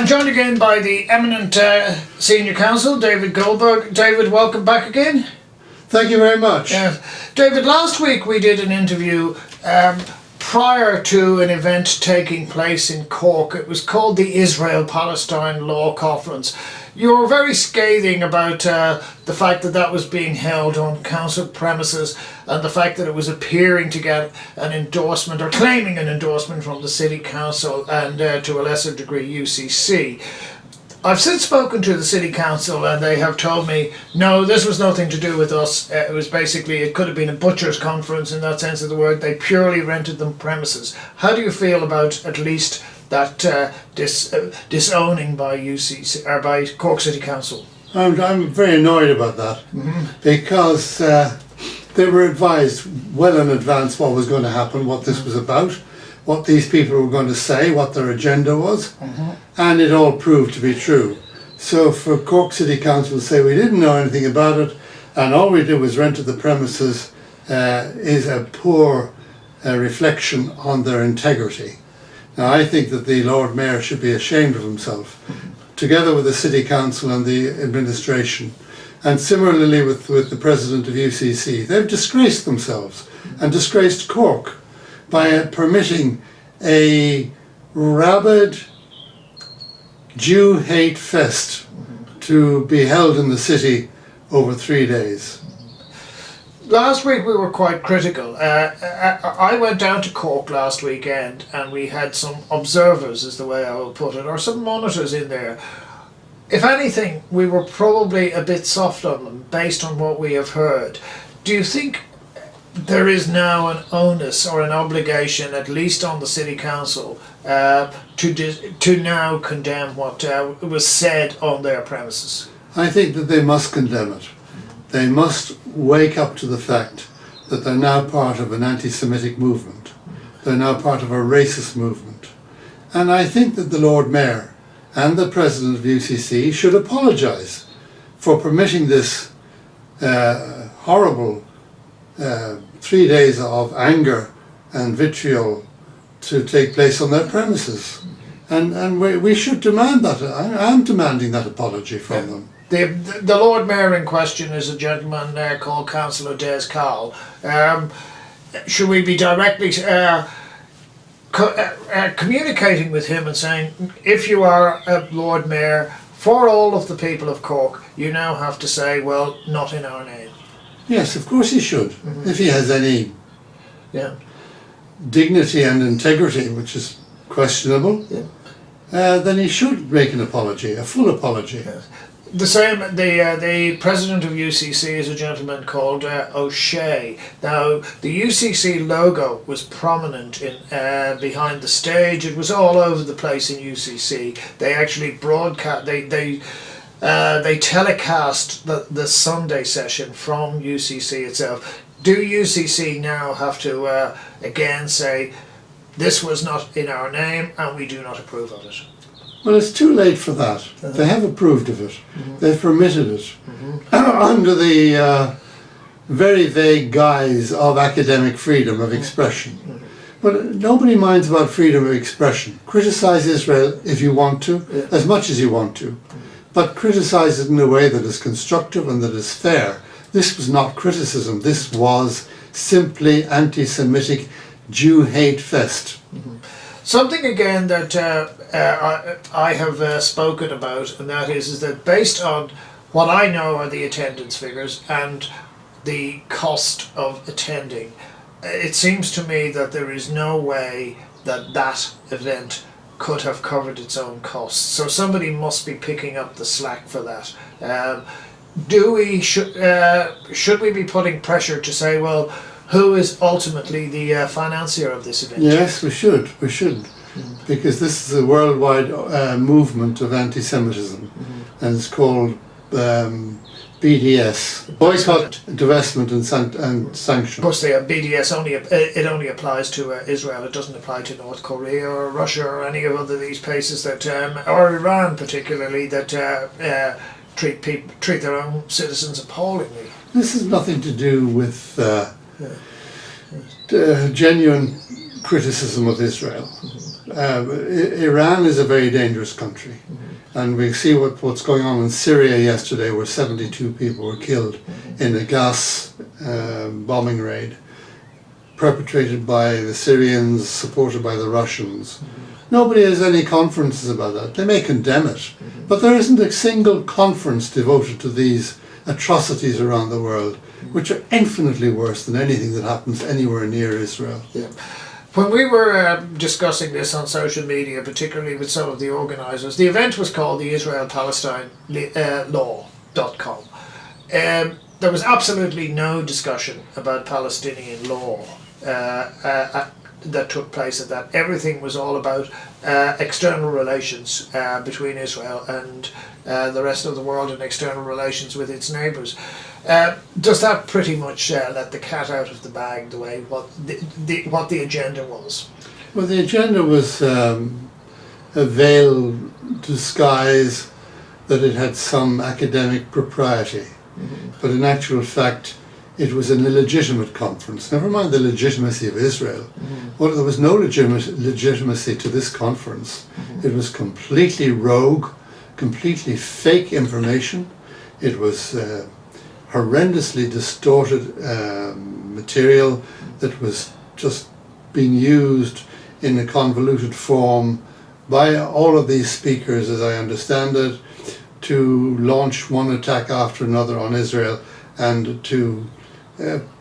I'm joined again by the eminent senior counsel, David Goldberg. David, welcome back again. Thank you very much. David, last week we did an interview prior to an event taking place in Cork. It was called the Israel Palestine Law Conference. You were very scathing about the fact that that was being held on council premises and the fact that it was appearing to get an endorsement or claiming an endorsement from the City Council and to a lesser degree UCC. I've since spoken to the City Council and they have told me, no, this was nothing to do with us. It was basically, it could have been a butcher's conference in that sense of the word. They purely rented them premises. How do you feel about at least that disowning by UCC or by Cork City Council? I'm very annoyed about that because they were advised well in advance what was going to happen, what this was about, what these people were going to say, what their agenda was, and it all proved to be true. So for Cork City Council to say we didn't know anything about it and all we did was rented the premises is a poor reflection on their integrity. Now I think that the Lord Mayor should be ashamed of himself, together with the City Council and the administration, and similarly with the President of UCC. They've disgraced themselves and disgraced Cork by permitting a rabid Jew hate fest to be held in the city over 3 days. Last week we were quite critical. I went down to Cork last weekend and we had some observers, is the way I will put it, or some monitors in there. If anything, we were probably a bit soft on them based on what we have heard. Do you think there is now an onus or an obligation, at least on the City Council, to now condemn what was said on their premises? I think that they must condemn it. They must wake up to the fact that they're now part of an anti-Semitic movement. They're now part of a racist movement. And I think that the Lord Mayor and the President of UCC should apologise for permitting this horrible 3 days of anger and vitriol to take place on their premises. And we should demand that. I'm demanding that apology from them. The Lord Mayor in question is a gentleman called Councillor Des Cowell. Should we be directly communicating with him and saying, if you are a Lord Mayor, for all of the people of Cork, you now have to say, well, not in our name? Yes, of course he should. If he has any dignity and integrity, which is questionable, then he should make an apology, a full apology. Yes. The president of UCC is a gentleman called O'Shea. Now, the UCC logo was prominent in behind the stage. It was all over the place in UCC. They actually broadcast. They telecast the Sunday session from UCC itself. Do UCC now have to again say, this was not in our name and we do not approve of it? Well, it's too late for that. They have approved of it. They've permitted it under the very vague guise of academic freedom of expression. But nobody minds about freedom of expression. Criticise Israel if you want to, as much as you want to, but criticise it in a way that is constructive and that is fair. This was not criticism. This was simply anti-Semitic Jew hate fest. Something again that I have spoken about, and that is that based on what I know are the attendance figures and the cost of attending, it seems to me that there is no way that that event could have covered its own costs. So somebody must be picking up the slack for that. Should we be putting pressure to say, well, who is ultimately the financier of this event? Yes, we should. We should. Because this is a worldwide movement of anti-Semitism, and it's called BDS, boycott, divestment and sanction. Of course, the BDS only applies to Israel. It doesn't apply to North Korea or Russia or any of these places that, or Iran particularly, that treat their own citizens appallingly. This has nothing to do with genuine criticism of Israel. Iran is a very dangerous country. And we see what's going on in Syria yesterday, where 72 people were killed in a gas bombing raid perpetrated by the Syrians, supported by the Russians. Nobody has any conferences about that. They may condemn it, but there isn't a single conference devoted to these atrocities around the world, which are infinitely worse than anything that happens anywhere near Israel. Yeah. When we were discussing this on social media, particularly with some of the organisers, the event was called the Israel Palestine Law.com. There was absolutely no discussion about Palestinian law that took place at that. Everything was all about external relations between Israel and the rest of the world, and external relations with its neighbours. Does that pretty much let the cat out of the bag, the way what the agenda was? Well, the agenda was a veiled disguise that it had some academic propriety, but in actual fact it was an illegitimate conference. Never mind the legitimacy of Israel. Well, there was no legitimacy to this conference. It was completely rogue, completely fake information. It was horrendously distorted material that was just being used in a convoluted form by all of these speakers, as I understand it, to launch one attack after another on Israel and to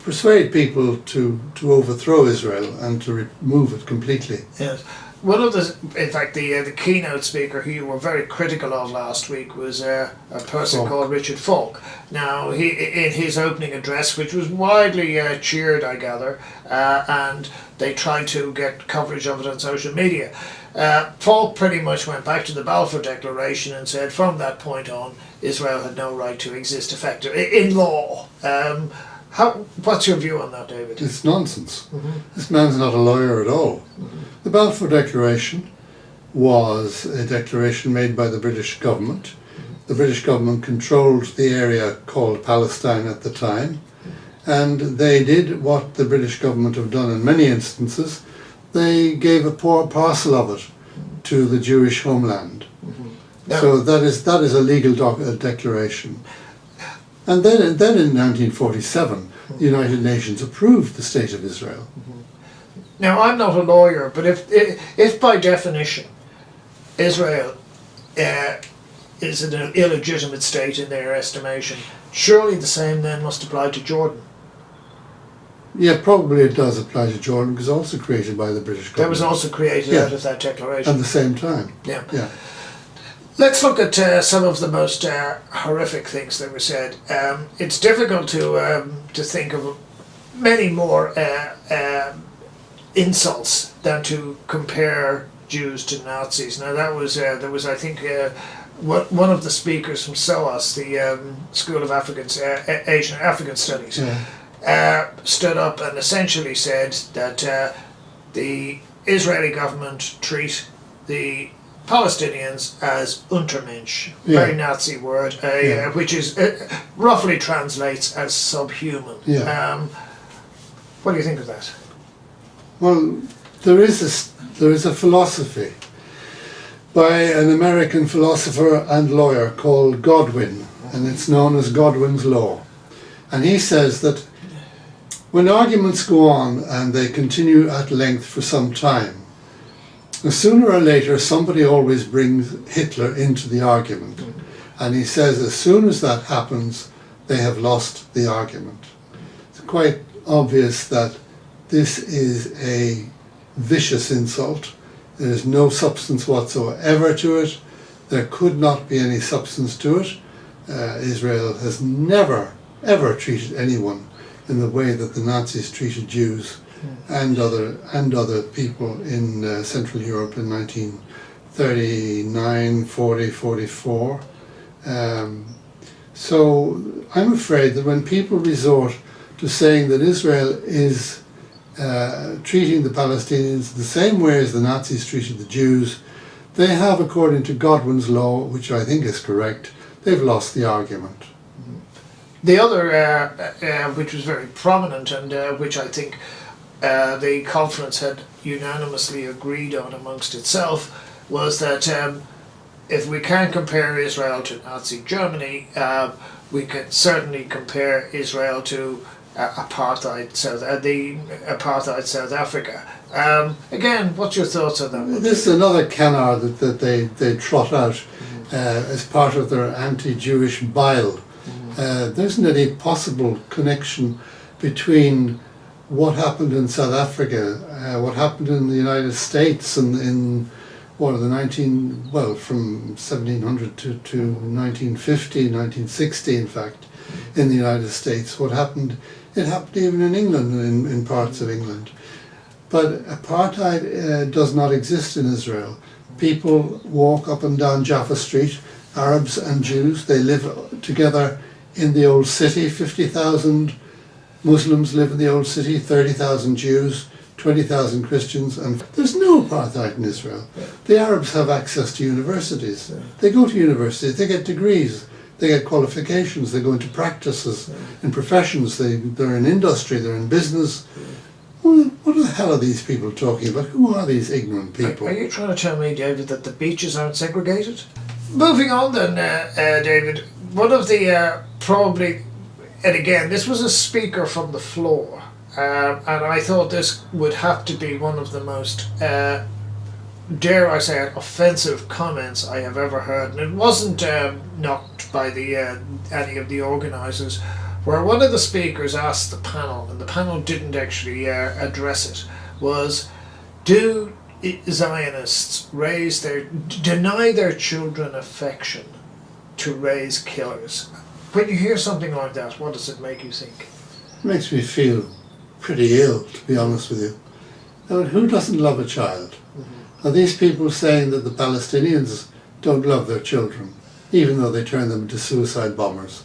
persuade people to overthrow Israel and to remove it completely. Yes. One of in fact, the keynote speaker who you were very critical of last week was a person called Richard Falk. Now, he in his opening address, which was widely cheered, I gather, and they tried to get coverage of it on social media, Falk pretty much went back to the Balfour Declaration and said from that point on, Israel had no right to exist effectively in law. What's your view on that, David? It's nonsense. This man's not a lawyer at all. The Balfour Declaration was a declaration made by the British government. The British government controlled the area called Palestine at the time, and they did what the British government have done in many instances. They gave a poor parcel of it to the Jewish homeland. So that is a legal declaration. And then in 1947, the United Nations approved the State of Israel. Now, I'm not a lawyer, but if by definition Israel is an illegitimate state in their estimation, surely the same then must apply to Jordan. Yeah, probably it does apply to Jordan, because also created by the British government. That was also created out of that declaration. At the same time. Yeah. Yeah. Let's look at some of the most horrific things that were said. It's difficult to think of many more insults than to compare Jews to Nazis. Now there was I think one of the speakers from SOAS, the School of African Studies, stood up and essentially said that the Israeli government treat the Palestinians as Untermensch, very Nazi word, which is roughly translates as subhuman. What do you think of that? Well, there is a philosophy by an American philosopher and lawyer called Godwin, and it's known as Godwin's Law. And he says that when arguments go on and they continue at length for some time, sooner or later somebody always brings Hitler into the argument. And he says as soon as that happens, they have lost the argument. It's quite obvious that this is a vicious insult. There is no substance whatsoever to it. There could not be any substance to it. Israel has never, ever treated anyone in the way that the Nazis treated Jews and other people in Central Europe in 1939, 40, 44. So I'm afraid that when people resort to saying that Israel is treating the Palestinians the same way as the Nazis treated the Jews, they have, according to Godwin's Law, which I think is correct, they've lost the argument. The other, which was very prominent and which I think the conference had unanimously agreed on amongst itself was that if we can't compare Israel to Nazi Germany, we can certainly compare Israel to apartheid South Africa. Again, what's your thoughts on that? This is another canard that they trot out as part of their anti-Jewish bile. There isn't any possible connection between what happened in South Africa, what happened in the United States in from 1700 to 1950, 1960 in fact, in the United States. It happened even in England, in parts of England. But apartheid does not exist in Israel. People walk up and down Jaffa Street, Arabs and Jews, they live together in the old city. 50,000 Muslims live in the old city, 30,000 Jews, 20,000 Christians, and there's no apartheid in Israel. The Arabs have access to universities. They go to universities, they get degrees, they get qualifications, they go into practices, in professions, they're in industry, they're in business. What the hell are these people talking about? Who are these ignorant people? Are you trying to tell me, David, that the beaches aren't segregated? Moving on then, David, one of the probably, and again, this was a speaker from the floor, and I thought this would have to be one of the most, dare I say it, offensive comments I have ever heard. And it wasn't knocked by any of the organisers, where one of the speakers asked the panel, and the panel didn't actually address it, was, do Zionists deny their children affection to raise killers? When you hear something like that, what does it make you think? It makes me feel pretty ill, to be honest with you. I mean, who doesn't love a child? Are these people saying that the Palestinians don't love their children, even though they turn them into suicide bombers?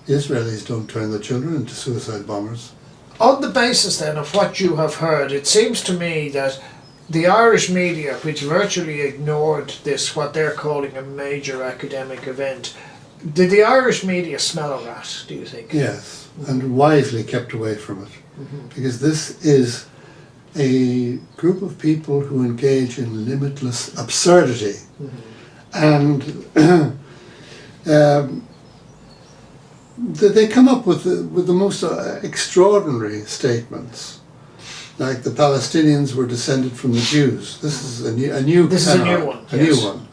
The Israelis don't turn their children into suicide bombers. On the basis then of what you have heard, it seems to me that the Irish media, which virtually ignored this, what they're calling a major academic event, did the Irish media smell a rat, do you think? Yes, and wisely kept away from it. Because this is a group of people who engage in limitless absurdity. And they come up with the most extraordinary statements. Like the Palestinians were descended from the Jews. This is a new This is a new one. New one.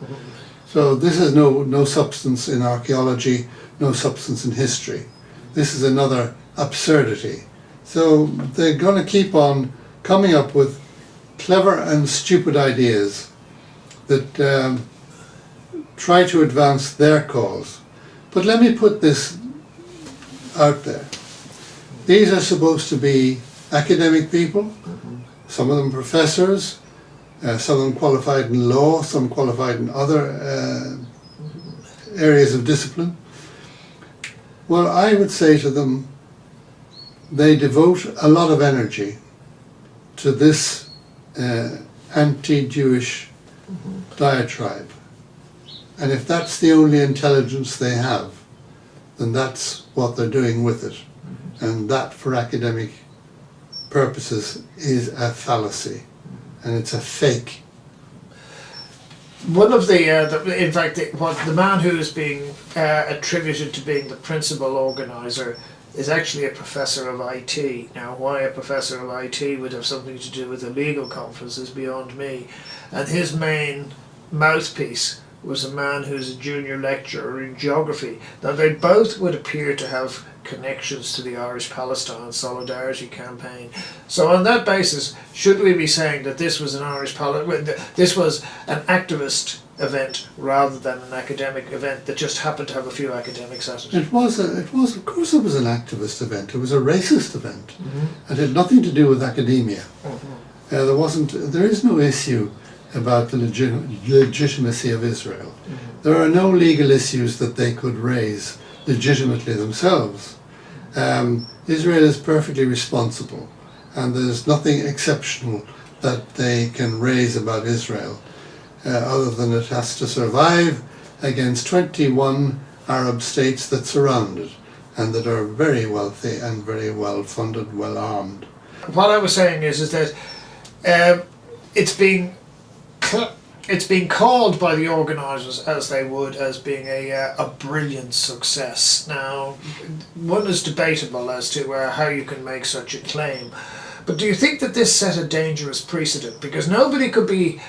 So this has no substance in archaeology, no substance in history. This is another absurdity. So they're going to keep on coming up with clever and stupid ideas that try to advance their cause. But let me put this out there. These are supposed to be academic people, some of them professors, some of them qualified in law, some qualified in other areas of discipline. Well, I would say to them, they devote a lot of energy to this anti-Jewish diatribe. And if that's the only intelligence they have, then that's what they're doing with it. And that, for academic purposes, is a fallacy. And it's a fake. One of the man who is being attributed to being the principal organiser is actually a professor of IT. Now, why a professor of IT would have something to do with a legal conference is beyond me. And his main mouthpiece was a man who's a junior lecturer in geography. Now, they both would appear to have connections to the Irish Palestine Solidarity campaign. So on that basis, should we be saying that this was an this was an activist event rather than an academic event that just happened to have a few academics at it? Of course it was an activist event. It was a racist event. It had nothing to do with academia. There is no issue about the legitimacy of Israel. There are no legal issues that they could raise legitimately themselves. Israel is perfectly responsible, and there's nothing exceptional that they can raise about Israel, other than it has to survive against 21 Arab states that surround it, and that are very wealthy and very well funded, well armed. What I was saying is that it's being called by the organisers as they would as being a brilliant success. Now, one is debatable as to how you can make such a claim, but do you think that this set a dangerous precedent? Because nobody could be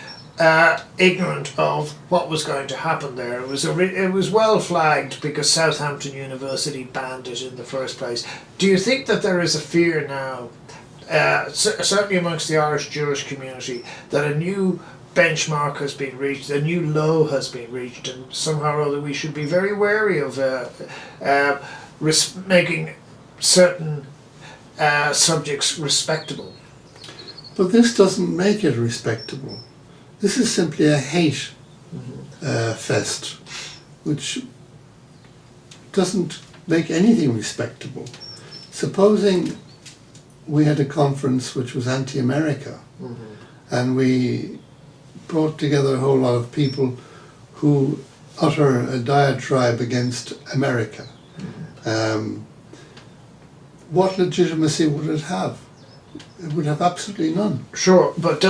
ignorant of what was going to happen there. It was well flagged because Southampton University banned it in the first place. Do you think that there is a fear now, certainly amongst the Irish Jewish community, that a new benchmark has been reached, a new low has been reached, and somehow or other we should be very wary of making certain subjects respectable? But this doesn't make it respectable. This is simply a hate fest, which doesn't make anything respectable. Supposing we had a conference which was anti-America, and we brought together a whole lot of people who utter a diatribe against America. What legitimacy would it have? It would have absolutely none. Sure, but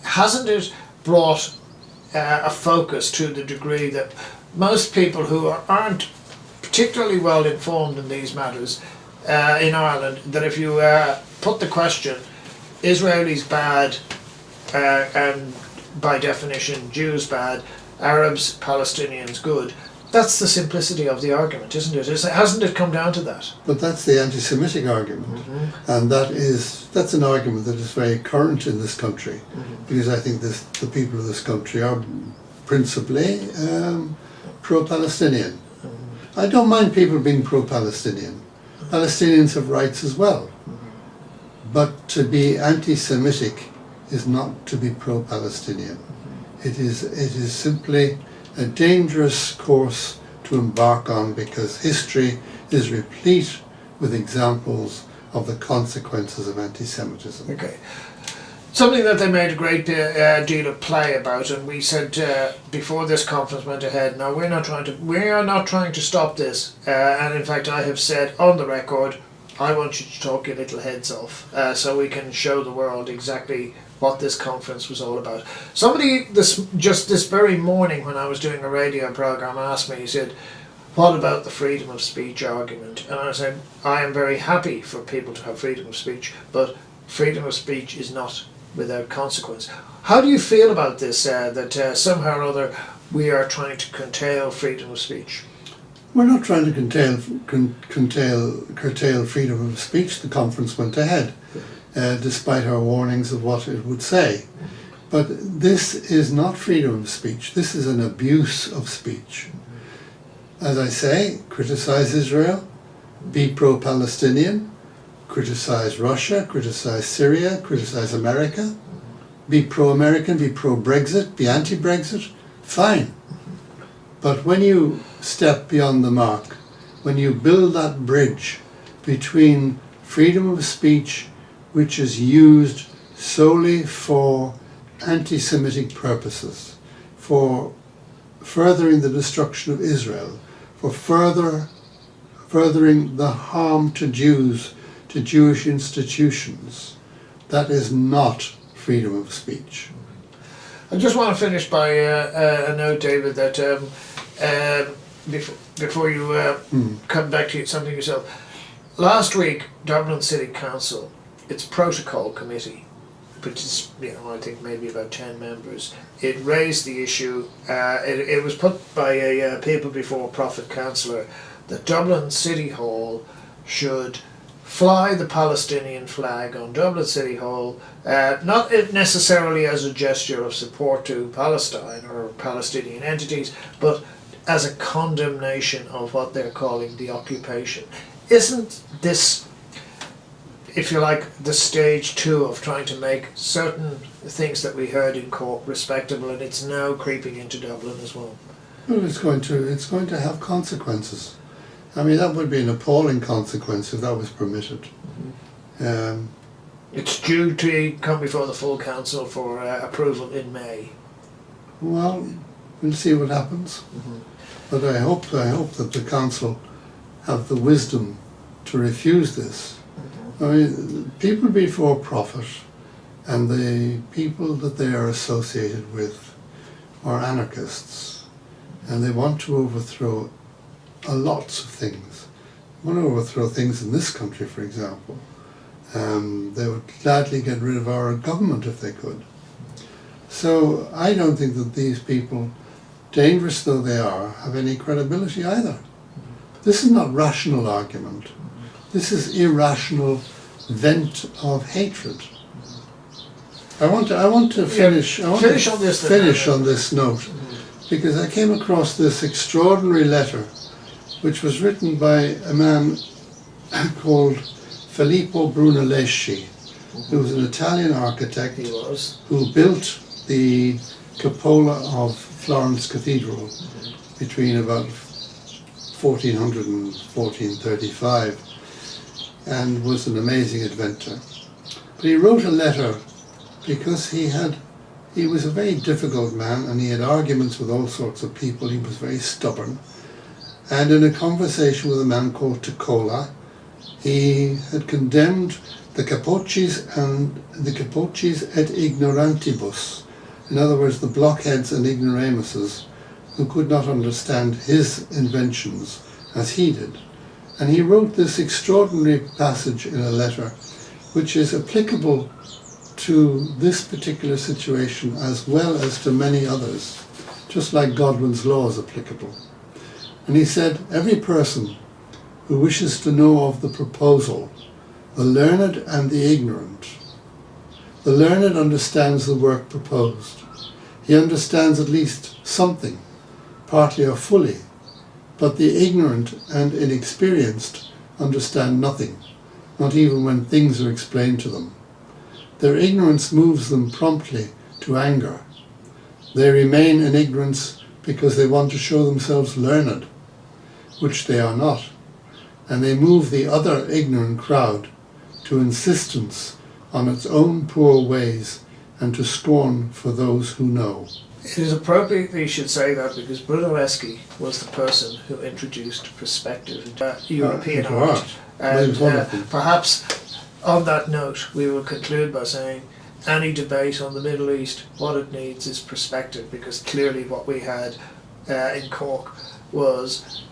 hasn't it brought a focus to the degree that most people who aren't particularly well informed in these matters in Ireland, that if you put the question, Israelis bad, and by definition Jews bad, Arabs, Palestinians good, that's the simplicity of the argument, isn't it? Hasn't it come down to that? But that's the anti-Semitic argument, and that's an argument that is very current in this country, because I think the people of this country are principally pro-Palestinian. I don't mind people being pro-Palestinian. Palestinians have rights as well, but to be anti-Semitic is not to be pro-Palestinian. It is simply a dangerous course to embark on, because history is replete with examples of the consequences of anti-Semitism. Okay. Something that they made a great deal of play about, and we said before this conference went ahead, now we are not trying to stop this, and in fact I have said on the record, I want you to talk your little heads off, so we can show the world exactly what this conference was all about. Somebody just this very morning when I was doing a radio program asked me, he said, what about the freedom of speech argument? And I said, I am very happy for people to have freedom of speech, but freedom of speech is not without consequence. How do you feel about this, that somehow or other we are trying to curtail freedom of speech? We're not trying to curtail freedom of speech. The conference went ahead, despite our warnings of what it would say. But this is not freedom of speech. This is an abuse of speech. As I say, criticize Israel, be pro-Palestinian, criticize Russia, criticize Syria, criticize America, be pro-American, be pro-Brexit, be anti-Brexit, fine. But when you step beyond the mark, when you build that bridge between freedom of speech, which is used solely for anti-Semitic purposes, for furthering the destruction of Israel, for furthering the harm to Jews, to Jewish institutions, that is not freedom of speech. I just want to finish by a note, David, that before you come back to something yourself, last week Dublin City Council, its protocol committee, which is, I think maybe about 10 members, it raised the issue, it was put by a people before profit councillor, that Dublin City Hall should fly the Palestinian flag on Dublin City Hall, not necessarily as a gesture of support to Palestine or Palestinian entities, but as a condemnation of what they're calling the occupation. Isn't this, if you like, the stage 2 of trying to make certain things that we heard in Cork respectable, and it's now creeping into Dublin as well? Well, it's going to have consequences. I mean, that would be an appalling consequence if that was permitted. It's due to come before the full council for approval in May. Well, we'll see what happens. But I hope that the council have the wisdom to refuse this, I mean, people before profit and the people that they are associated with are anarchists, and they want to overthrow lots of things. They want to overthrow things in this country, for example. They would gladly get rid of our government if they could. So I don't think that these people, dangerous though they are, have any credibility either. This is not rational argument. This is irrational vent of hatred. I want to finish. I want finish to on this. finish on this note, because I came across this extraordinary letter, which was written by a man called Filippo Brunelleschi, who was an Italian architect He was. who built the cupola of Florence Cathedral between about 1400 and 1435, and was an amazing inventor. But he wrote a letter because he was a very difficult man, and he had arguments with all sorts of people. He was very stubborn. And in a conversation with a man called Toccola, he had condemned the Capoccis and the Capoccis et ignorantibus, in other words, the blockheads and ignoramuses who could not understand his inventions as he did. And he wrote this extraordinary passage in a letter which is applicable to this particular situation as well as to many others, just like Godwin's law is applicable. And he said, every person who wishes to know of the proposal, the learned and the ignorant. The learned understands the work proposed. He understands at least something, partly or fully, but the ignorant and inexperienced understand nothing, not even when things are explained to them. Their ignorance moves them promptly to anger. They remain in ignorance because they want to show themselves learned, which they are not, and they move the other ignorant crowd to insistence on its own poor ways and to scorn for those who know. It is appropriate that you should say that because Brunelleschi was the person who introduced perspective into European into art. art. That is wonderful. Perhaps on that note we will conclude by saying any debate on the Middle East, what it needs is perspective, because clearly what we had in Cork was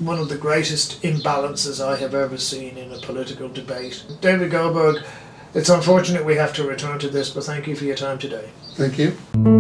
one of the greatest imbalances I have ever seen in a political debate. David Goldberg, it's unfortunate we have to return to this, but thank you for your time today. Thank you.